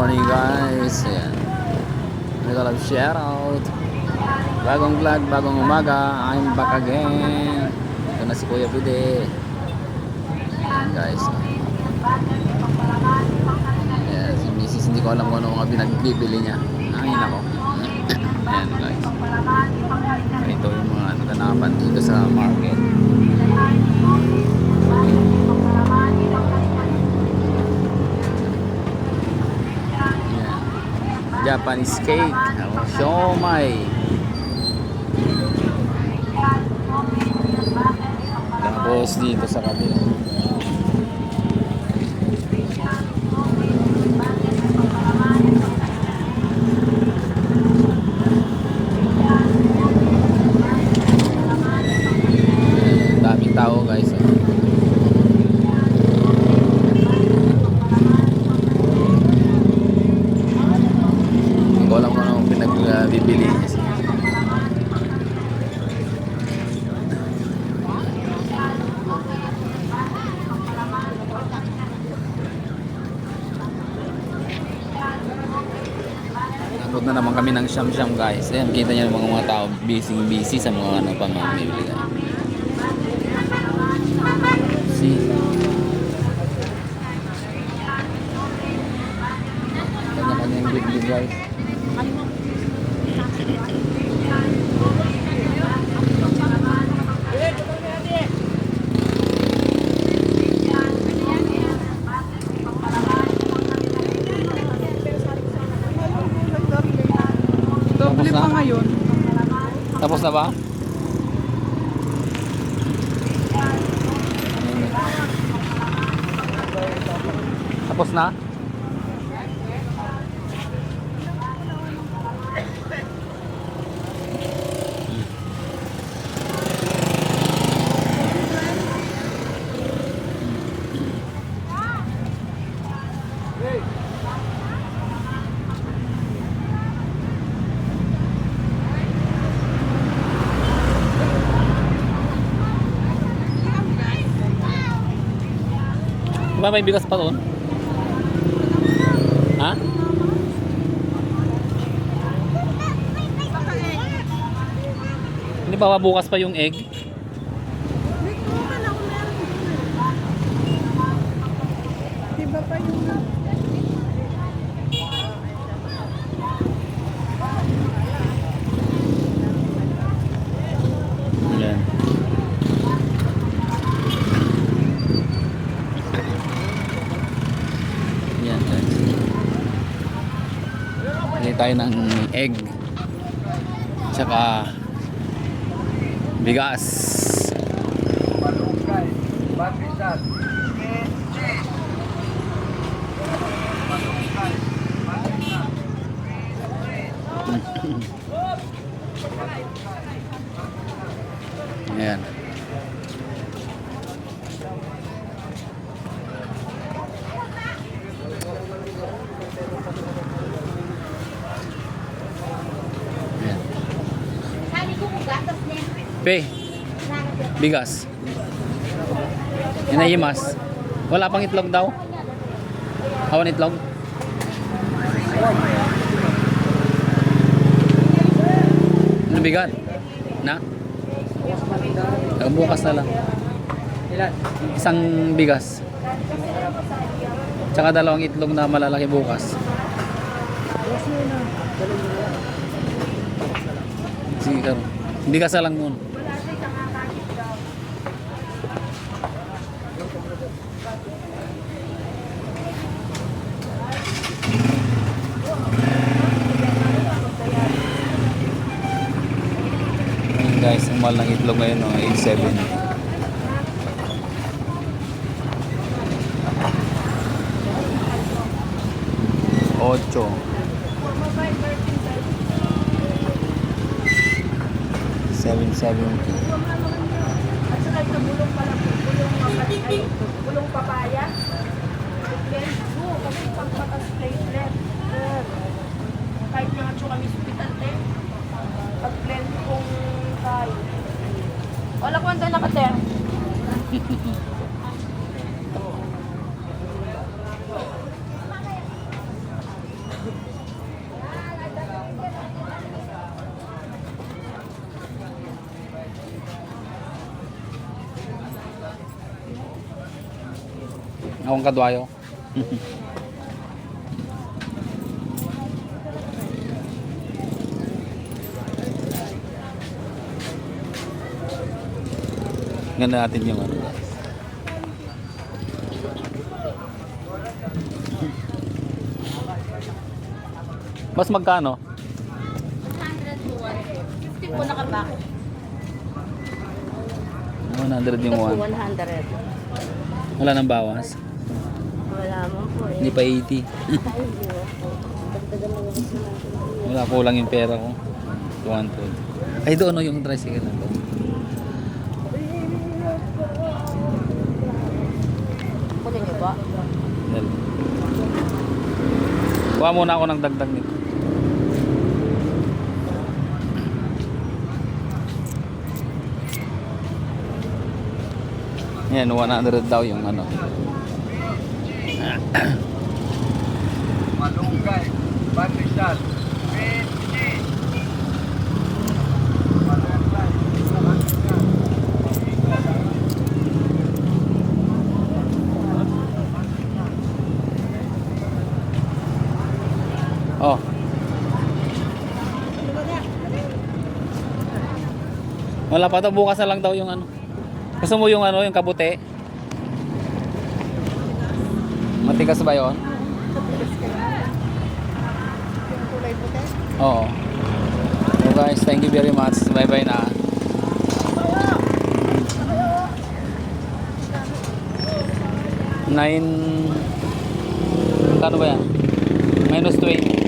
morning guys. Ayan. Little love shoutout. Bagong vlog, bagong umaga. I'm back again. Ito na si Kuya Bude. Ayan guys. Ayan, si Mrs. Hindi ko alam kung ano mga pinagbibili niya. Ay nako. Ayan guys. Ito yung mga tanaman dito sa market. Japanese cake, siomai. Tapos dito sa kabila. Daming tao guys. Walang ano pinagbibili. Nagod na naman kami ng siyam-siyam guys. Ayan, kita niyo yung mga tao busy sa mga ano pamamili. See? Kanya-kanyang bibili guys. Doble pa ngayon. Tapos na ba? Tapos na? Diba may bigas pa doon? Ha? Hindi ba bukas pa yung egg? Diba pa yung... Ayan. Ayan guys. Bili tayo ng egg. Tsaka bigas. Ayan. Pe, bigas. Inayimas. Wala pang itlog daw. Awan itlog. Ano bigat? Na? Bukas na lang. Isang bigas. Tsaka dalawang itlog na malalaki bukas. Sige karo. Bigas na lang muna. Guys, ang mahal ng itlog ngayon, no? 8.7. Ocho. 7.70. At saka ito bulong pala po. Bulong papaya. Kasi pagpatas platelet. Kahit nga ito kami hospital pag-blend kong tayo. Wala ko ang dala ka, Ter. Akong kadwayo. Ganda natin yung ano guys. Mas magkano? 100 to 150 po nakabak. 100 yung Ito po, 1. 100. Wala nang bawas. Wala mo po eh. Hindi pa 80. Ay, hindi po. Dagdagan mo yung natin. Wala, kulang yung pera ko. 200. Ay doon no, yung tricycle na to. Kunin niyo ba? Yan. Kuha muna ako ng dagdag nito. Yan, 100 daw yung ano. Malunggay, Pandesal, Peti. Oh. Wala pa to, bukas na lang daw yung ano. Gusto mo yung ano, yung kabute? Matigas ba 'yon? Kulay puti. Oo. So guys, thank you very much. Bye-bye na. Kano ba yan? -20.